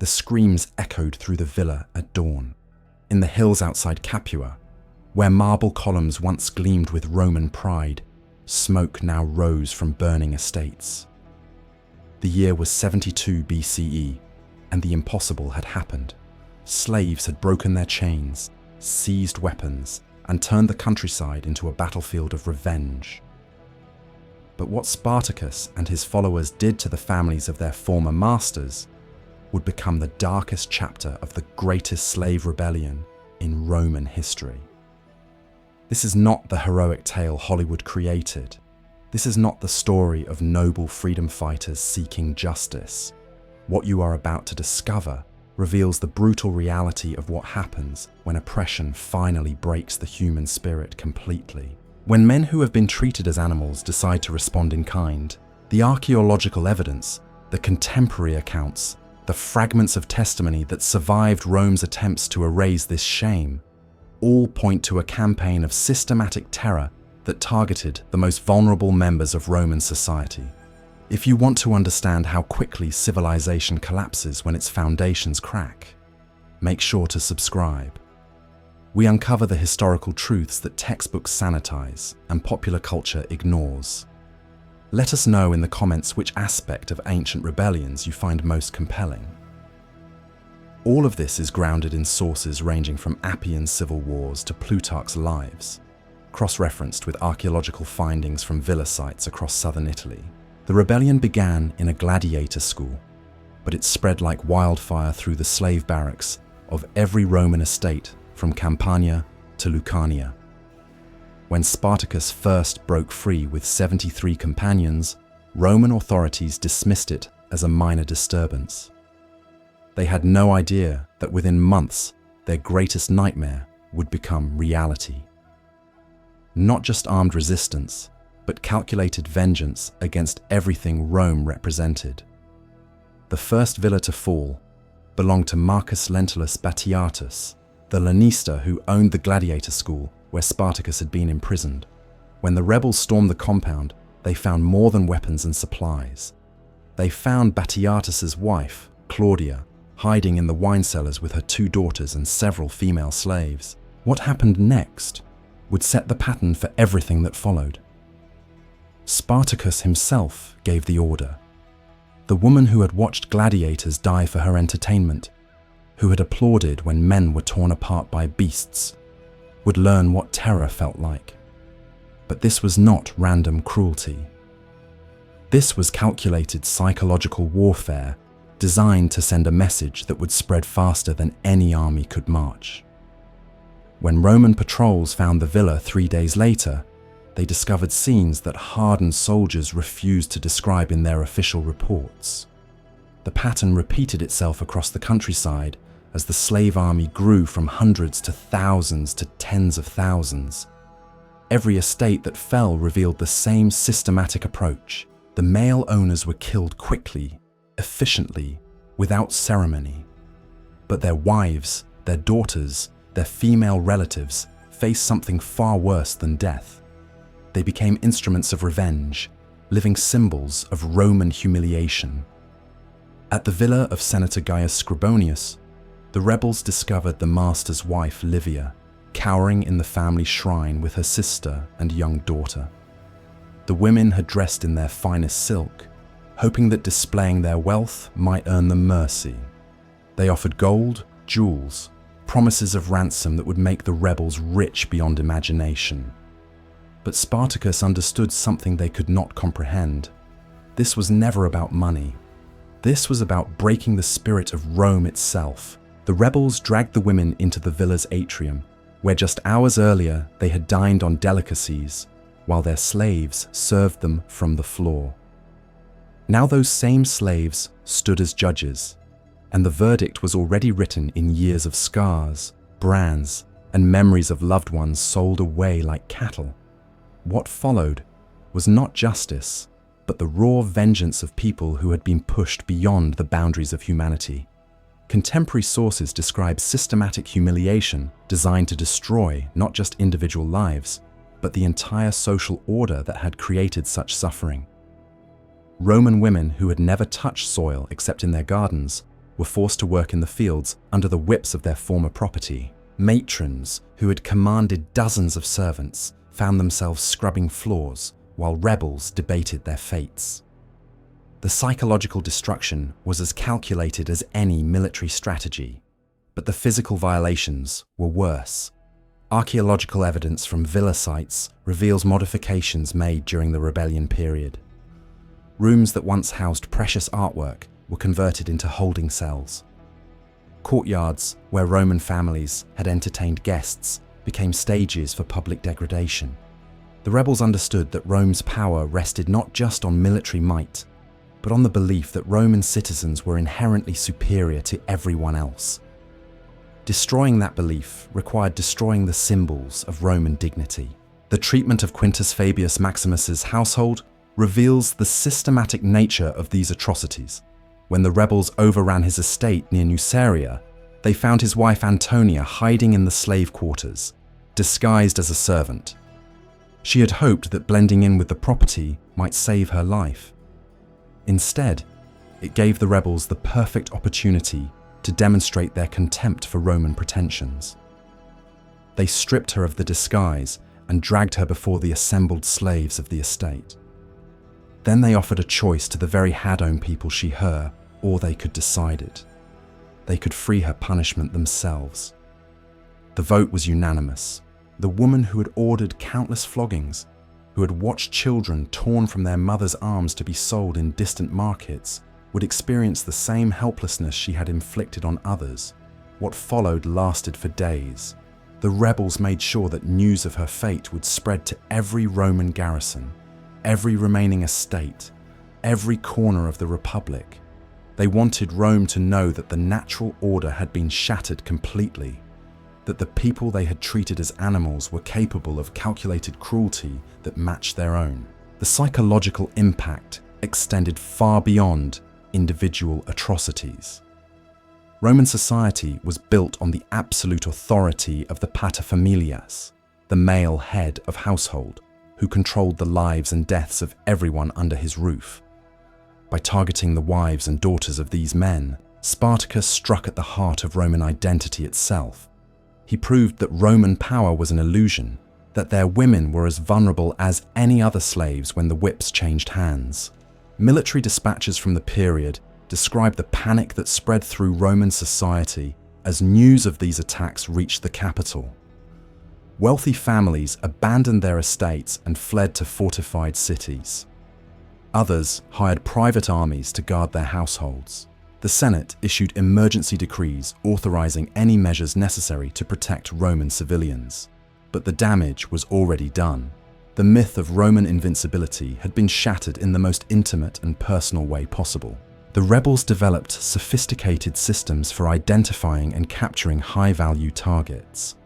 The screams echoed through the villa at dawn. In the hills outside Capua, where marble columns once gleamed with Roman pride, smoke now rose from burning estates. The year was 72 BCE, and the impossible had happened. Slaves had broken their chains, seized weapons, and turned the countryside into a battlefield of revenge. But what Spartacus and his followers did to the families of their former masters would become the darkest chapter of the greatest slave rebellion in Roman history. This is not the heroic tale Hollywood created. This is not the story of noble freedom fighters seeking justice. What you are about to discover reveals the brutal reality of what happens when oppression finally breaks the human spirit completely. When men who have been treated as animals decide to respond in kind, the archaeological evidence, the contemporary accounts, the fragments of testimony that survived Rome's attempts to erase this shame, all point to a campaign of systematic terror that targeted the most vulnerable members of Roman society. If you want to understand how quickly civilization collapses when its foundations crack, make sure to subscribe. We uncover the historical truths that textbooks sanitize and popular culture ignores. Let us know in the comments which aspect of ancient rebellions you find most compelling. All of this is grounded in sources ranging from Appian's civil wars to Plutarch's lives, cross-referenced with archaeological findings from villa sites across southern Italy. The rebellion began in a gladiator school, but it spread like wildfire through the slave barracks of every Roman estate from Campania to Lucania. When Spartacus first broke free with 73 companions, Roman authorities dismissed it as a minor disturbance. They had no idea that within months, their greatest nightmare would become reality. Not just armed resistance, but calculated vengeance against everything Rome represented. The first villa to fall belonged to Marcus Lentulus Batiatus, the lanista who owned the gladiator school where Spartacus had been imprisoned. When the rebels stormed the compound, they found more than weapons and supplies. They found Batiatus's wife, Claudia, hiding in the wine cellars with her 2 daughters and several female slaves. What happened next would set the pattern for everything that followed. Spartacus himself gave the order. The woman who had watched gladiators die for her entertainment, who had applauded when men were torn apart by beasts, would learn what terror felt like. But this was not random cruelty. This was calculated psychological warfare designed to send a message that would spread faster than any army could march. When Roman patrols found the villa 3 days later, they discovered scenes that hardened soldiers refused to describe in their official reports. The pattern repeated itself across the countryside as the slave army grew from hundreds to thousands to tens of thousands. Every estate that fell revealed the same systematic approach. The male owners were killed quickly, efficiently, without ceremony. But their wives, their daughters, their female relatives faced something far worse than death. They became instruments of revenge, living symbols of Roman humiliation. At the villa of Senator Gaius Scribonius, the rebels discovered the master's wife, Livia, cowering in the family shrine with her sister and young daughter. The women had dressed in their finest silk, hoping that displaying their wealth might earn them mercy. They offered gold, jewels, promises of ransom that would make the rebels rich beyond imagination. But Spartacus understood something they could not comprehend. This was never about money. This was about breaking the spirit of Rome itself. The rebels dragged the women into the villa's atrium, where just hours earlier they had dined on delicacies, while their slaves served them from the floor. Now those same slaves stood as judges, and the verdict was already written in years of scars, brands, and memories of loved ones sold away like cattle. What followed was not justice, but the raw vengeance of people who had been pushed beyond the boundaries of humanity. Contemporary sources describe systematic humiliation designed to destroy not just individual lives, but the entire social order that had created such suffering. Roman women who had never touched soil except in their gardens were forced to work in the fields under the whips of their former property. Matrons, who had commanded dozens of servants, found themselves scrubbing floors while rebels debated their fates. The psychological destruction was as calculated as any military strategy, but the physical violations were worse. Archaeological evidence from villa sites reveals modifications made during the rebellion period. Rooms that once housed precious artwork were converted into holding cells. Courtyards where Roman families had entertained guests became stages for public degradation. The rebels understood that Rome's power rested not just on military might, but on the belief that Roman citizens were inherently superior to everyone else. Destroying that belief required destroying the symbols of Roman dignity. The treatment of Quintus Fabius Maximus's household reveals the systematic nature of these atrocities. When the rebels overran his estate near Nuceria, they found his wife Antonia hiding in the slave quarters, disguised as a servant. She had hoped that blending in with the property might save her life. Instead, it gave the rebels the perfect opportunity to demonstrate their contempt for Roman pretensions. They stripped her of the disguise and dragged her before the assembled slaves of the estate. Then they offered a choice to the very Hadone people she her, or they could decide it. They could free her punishment themselves. The vote was unanimous. The woman who had ordered countless floggings, who had watched children torn from their mothers' arms to be sold in distant markets, would experience the same helplessness she had inflicted on others. What followed lasted for days. The rebels made sure that news of her fate would spread to every Roman garrison, every remaining estate, every corner of the Republic. They wanted Rome to know that the natural order had been shattered completely, that the people they had treated as animals were capable of calculated cruelty that matched their own. The psychological impact extended far beyond individual atrocities. Roman society was built on the absolute authority of the paterfamilias, the male head of household, who controlled the lives and deaths of everyone under his roof. By targeting the wives and daughters of these men, Spartacus struck at the heart of Roman identity itself. He proved that Roman power was an illusion, that their women were as vulnerable as any other slaves when the whips changed hands. Military dispatches from the period describe the panic that spread through Roman society as news of these attacks reached the capital. Wealthy families abandoned their estates and fled to fortified cities. Others hired private armies to guard their households. The Senate issued emergency decrees authorizing any measures necessary to protect Roman civilians. But the damage was already done. The myth of Roman invincibility had been shattered in the most intimate and personal way possible. The rebels developed sophisticated systems for identifying and capturing high-value targets.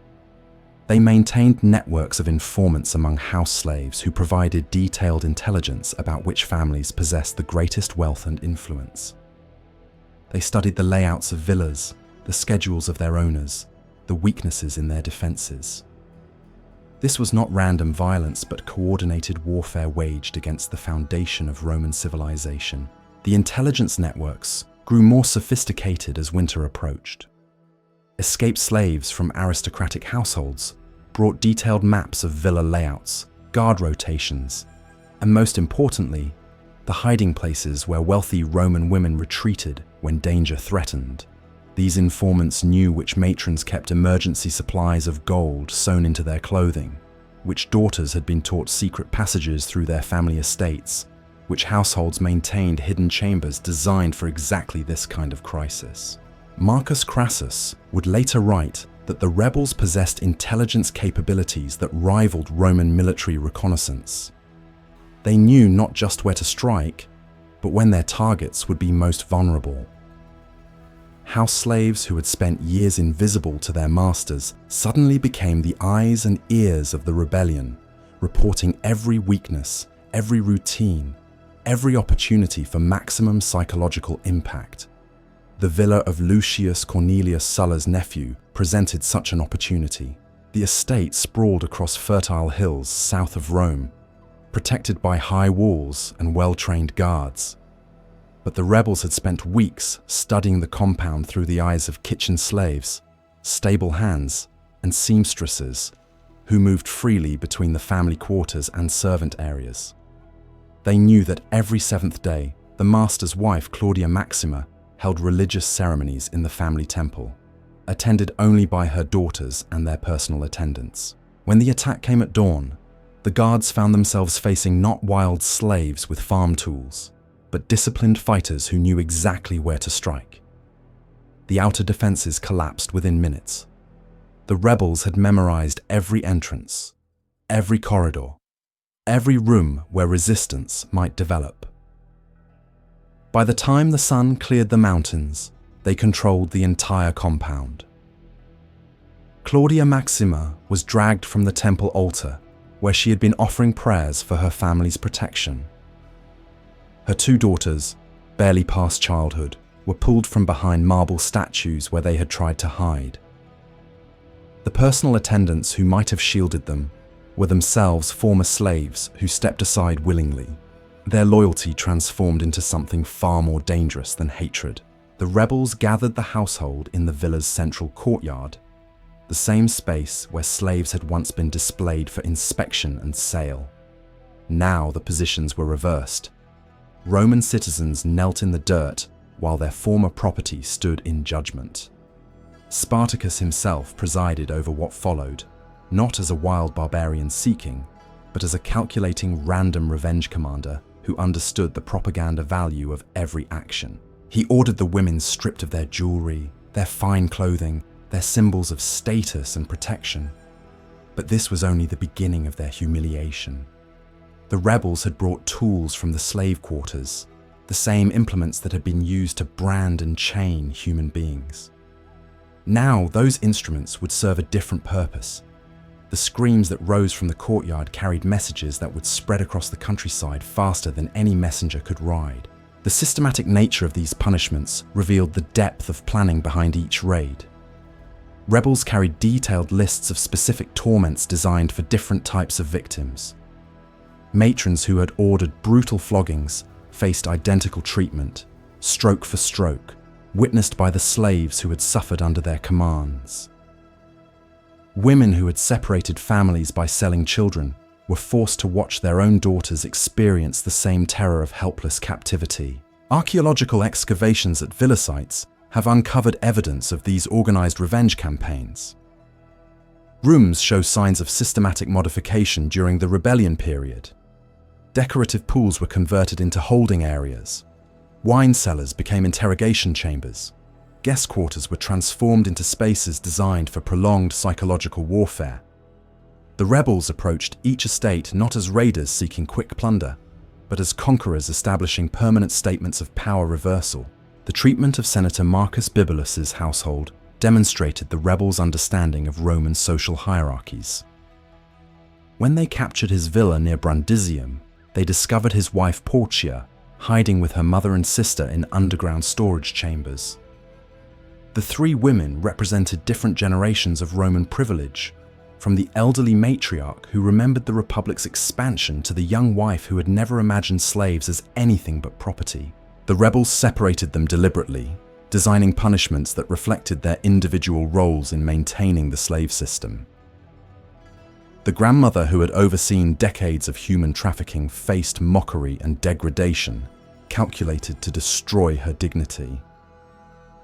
They maintained networks of informants among house slaves who provided detailed intelligence about which families possessed the greatest wealth and influence. They studied the layouts of villas, the schedules of their owners, the weaknesses in their defenses. This was not random violence, but coordinated warfare waged against the foundation of Roman civilization. The intelligence networks grew more sophisticated as winter approached. Escaped slaves from aristocratic households brought detailed maps of villa layouts, guard rotations, and most importantly, the hiding places where wealthy Roman women retreated when danger threatened. These informants knew which matrons kept emergency supplies of gold sewn into their clothing, which daughters had been taught secret passages through their family estates, which households maintained hidden chambers designed for exactly this kind of crisis. Marcus Crassus would later write that the rebels possessed intelligence capabilities that rivaled Roman military reconnaissance. They knew not just where to strike, but when their targets would be most vulnerable. House slaves who had spent years invisible to their masters suddenly became the eyes and ears of the rebellion, reporting every weakness, every routine, every opportunity for maximum psychological impact. The villa of Lucius Cornelius Sulla's nephew presented such an opportunity. The estate sprawled across fertile hills south of Rome, protected by high walls and well-trained guards. But the rebels had spent weeks studying the compound through the eyes of kitchen slaves, stable hands, and seamstresses who moved freely between the family quarters and servant areas. They knew that every seventh day, the master's wife, Claudia Maxima, held religious ceremonies in the family temple, attended only by her daughters and their personal attendants. When the attack came at dawn, the guards found themselves facing not wild slaves with farm tools, but disciplined fighters who knew exactly where to strike. The outer defenses collapsed within minutes. The rebels had memorized every entrance, every corridor, every room where resistance might develop. By the time the sun cleared the mountains, they controlled the entire compound. Claudia Maxima was dragged from the temple altar, where she had been offering prayers for her family's protection. Her two daughters, barely past childhood, were pulled from behind marble statues where they had tried to hide. The personal attendants who might have shielded them were themselves former slaves who stepped aside willingly, their loyalty transformed into something far more dangerous than hatred. The rebels gathered the household in the villa's central courtyard, the same space where slaves had once been displayed for inspection and sale. Now the positions were reversed. Roman citizens knelt in the dirt while their former property stood in judgment. Spartacus himself presided over what followed, not as a wild barbarian seeking, but as a calculating random revenge commander who understood the propaganda value of every action. He ordered the women stripped of their jewelry, their fine clothing, their symbols of status and protection. But this was only the beginning of their humiliation. The rebels had brought tools from the slave quarters, the same implements that had been used to brand and chain human beings. Now those instruments would serve a different purpose. The screams that rose from the courtyard carried messages that would spread across the countryside faster than any messenger could ride. The systematic nature of these punishments revealed the depth of planning behind each raid. Rebels carried detailed lists of specific torments designed for different types of victims. Matrons who had ordered brutal floggings faced identical treatment, stroke for stroke, witnessed by the slaves who had suffered under their commands. Women who had separated families by selling children were forced to watch their own daughters experience the same terror of helpless captivity. Archaeological excavations at villa sites have uncovered evidence of these organized revenge campaigns. Rooms show signs of systematic modification during the rebellion period. Decorative pools were converted into holding areas. Wine cellars became interrogation chambers. Guest quarters were transformed into spaces designed for prolonged psychological warfare. The rebels approached each estate not as raiders seeking quick plunder, but as conquerors establishing permanent statements of power reversal. The treatment of Senator Marcus Bibulus's household demonstrated the rebels' understanding of Roman social hierarchies. When they captured his villa near Brundisium, they discovered his wife Portia hiding with her mother and sister in underground storage chambers. The three women represented different generations of Roman privilege, from the elderly matriarch who remembered the Republic's expansion to the young wife who had never imagined slaves as anything but property. The rebels separated them deliberately, designing punishments that reflected their individual roles in maintaining the slave system. The grandmother who had overseen decades of human trafficking faced mockery and degradation, calculated to destroy her dignity.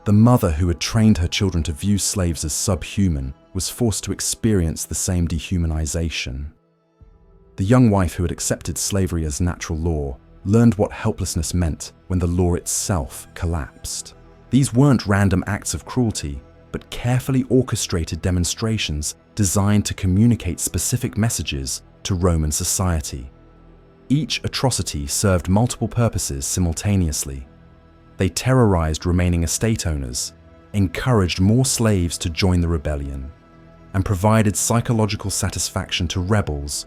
The mother who had trained her children to view slaves as subhuman was forced to experience the same dehumanization. The young wife who had accepted slavery as natural law learned what helplessness meant when the law itself collapsed. These weren't random acts of cruelty, but carefully orchestrated demonstrations designed to communicate specific messages to Roman society. Each atrocity served multiple purposes simultaneously. They terrorized remaining estate owners, encouraged more slaves to join the rebellion, and provided psychological satisfaction to rebels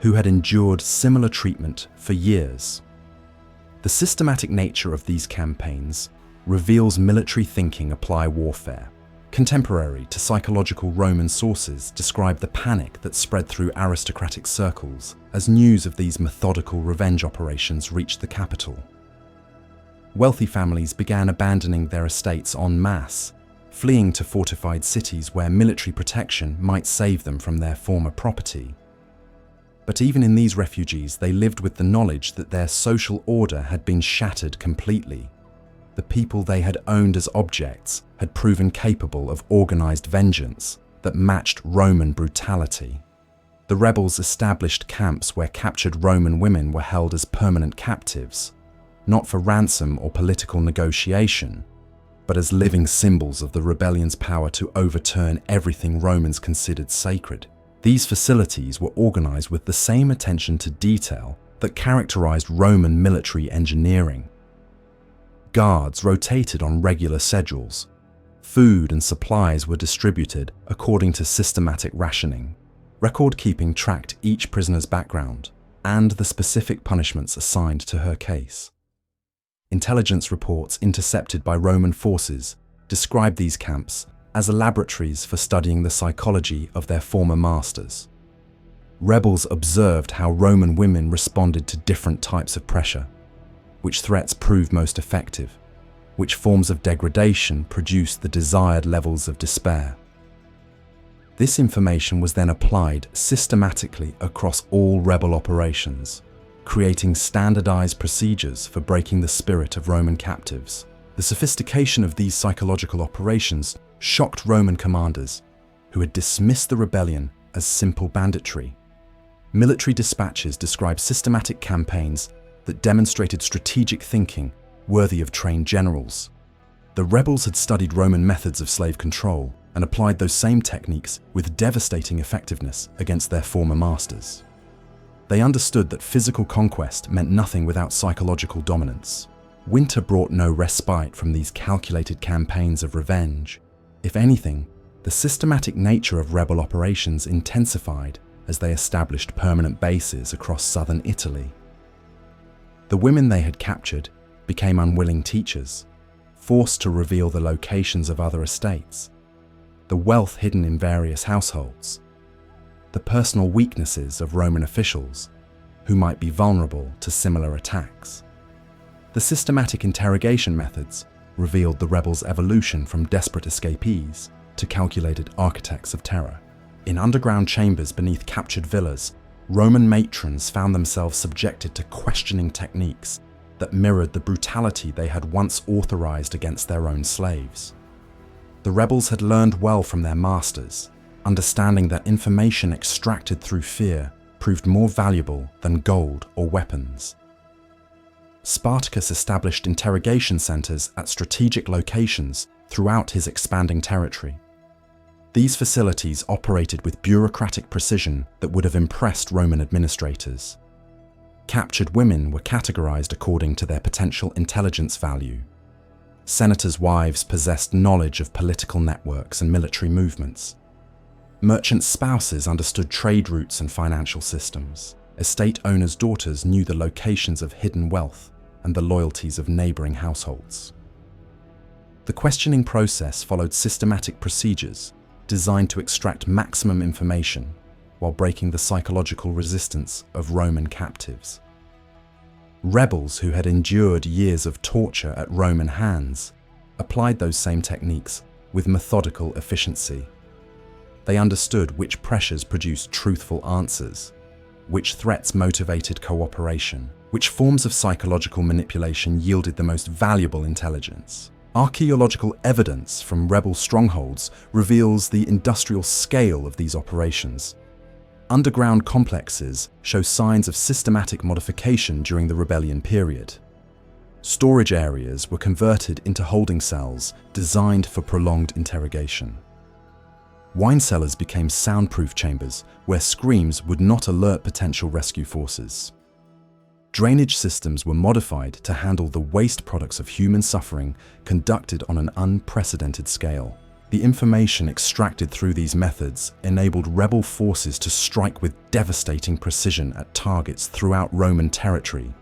who had endured similar treatment for years. The systematic nature of these campaigns reveals military thinking apply warfare. Contemporary to psychological Roman sources describe the panic that spread through aristocratic circles as news of these methodical revenge operations reached the capital. Wealthy families began abandoning their estates en masse, fleeing to fortified cities where military protection might save them from their former property. But even in these refugees, they lived with the knowledge that their social order had been shattered completely. The people they had owned as objects had proven capable of organized vengeance that matched Roman brutality. The rebels established camps where captured Roman women were held as permanent captives, not for ransom or political negotiation, but as living symbols of the rebellion's power to overturn everything Romans considered sacred. These facilities were organized with the same attention to detail that characterized Roman military engineering. Guards rotated on regular schedules. Food and supplies were distributed according to systematic rationing. Record-keeping tracked each prisoner's background and the specific punishments assigned to her case. Intelligence reports intercepted by Roman forces described these camps as laboratories for studying the psychology of their former masters. Rebels observed how Roman women responded to different types of pressure, which threats proved most effective, which forms of degradation produced the desired levels of despair. This information was then applied systematically across all rebel operations, creating standardized procedures for breaking the spirit of Roman captives. The sophistication of these psychological operations shocked Roman commanders, who had dismissed the rebellion as simple banditry. Military dispatches describe systematic campaigns that demonstrated strategic thinking worthy of trained generals. The rebels had studied Roman methods of slave control and applied those same techniques with devastating effectiveness against their former masters. They understood that physical conquest meant nothing without psychological dominance. Winter brought no respite from these calculated campaigns of revenge. If anything, the systematic nature of rebel operations intensified as they established permanent bases across southern Italy. The women they had captured became unwilling teachers, forced to reveal the locations of other estates, the wealth hidden in various households, the personal weaknesses of Roman officials who might be vulnerable to similar attacks. The systematic interrogation methods revealed the rebels' evolution from desperate escapees to calculated architects of terror. In underground chambers beneath captured villas, Roman matrons found themselves subjected to questioning techniques that mirrored the brutality they had once authorized against their own slaves. The rebels had learned well from their masters, understanding that information extracted through fear proved more valuable than gold or weapons. Spartacus established interrogation centers at strategic locations throughout his expanding territory. These facilities operated with bureaucratic precision that would have impressed Roman administrators. Captured women were categorized according to their potential intelligence value. Senators' wives possessed knowledge of political networks and military movements. Merchant spouses understood trade routes and financial systems. Estate owners' daughters knew the locations of hidden wealth and the loyalties of neighboring households. The questioning process followed systematic procedures designed to extract maximum information while breaking the psychological resistance of Roman captives. Rebels who had endured years of torture at Roman hands applied those same techniques with methodical efficiency. They understood which pressures produced truthful answers, which threats motivated cooperation, which forms of psychological manipulation yielded the most valuable intelligence. Archaeological evidence from rebel strongholds reveals the industrial scale of these operations. Underground complexes show signs of systematic modification during the rebellion period. Storage areas were converted into holding cells designed for prolonged interrogation. Wine cellars became soundproof chambers where screams would not alert potential rescue forces. Drainage systems were modified to handle the waste products of human suffering conducted on an unprecedented scale. The information extracted through these methods enabled rebel forces to strike with devastating precision at targets throughout Roman territory.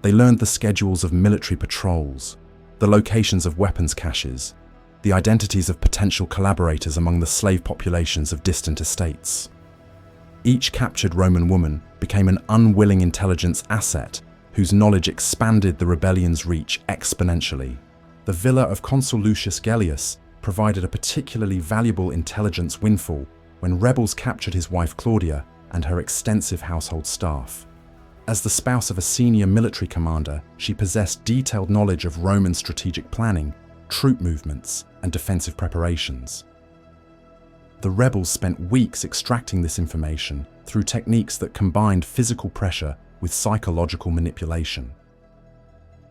They learned the schedules of military patrols, the locations of weapons caches, the identities of potential collaborators among the slave populations of distant estates. Each captured Roman woman became an unwilling intelligence asset whose knowledge expanded the rebellion's reach exponentially. The villa of Consul Lucius Gellius provided a particularly valuable intelligence windfall when rebels captured his wife Claudia and her extensive household staff. As the spouse of a senior military commander, she possessed detailed knowledge of Roman strategic planning, troop movements, and defensive preparations. The rebels spent weeks extracting this information through techniques that combined physical pressure with psychological manipulation.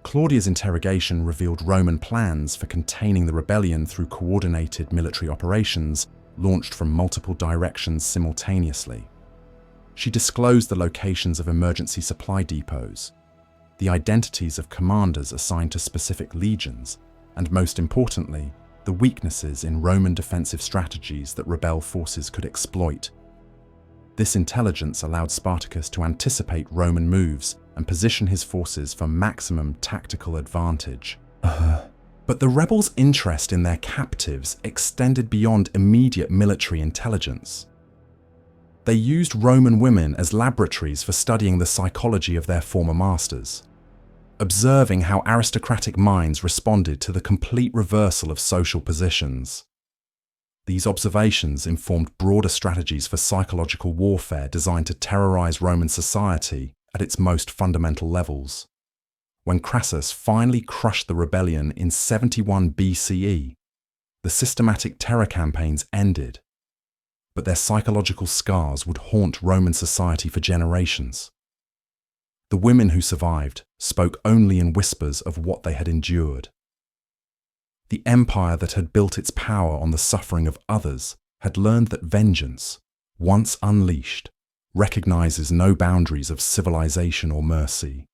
Claudia's interrogation revealed Roman plans for containing the rebellion through coordinated military operations launched from multiple directions simultaneously. She disclosed the locations of emergency supply depots, the identities of commanders assigned to specific legions, and most importantly, the weaknesses in Roman defensive strategies that rebel forces could exploit. This intelligence allowed Spartacus to anticipate Roman moves and position his forces for maximum tactical advantage. But the rebels' interest in their captives extended beyond immediate military intelligence. They used Roman women as laboratories for studying the psychology of their former masters, observing how aristocratic minds responded to the complete reversal of social positions. These observations informed broader strategies for psychological warfare designed to terrorize Roman society at its most fundamental levels. When Crassus finally crushed the rebellion in 71 BCE, the systematic terror campaigns ended, but their psychological scars would haunt Roman society for generations. The women who survived spoke only in whispers of what they had endured. The empire that had built its power on the suffering of others had learned that vengeance, once unleashed, recognizes no boundaries of civilization or mercy.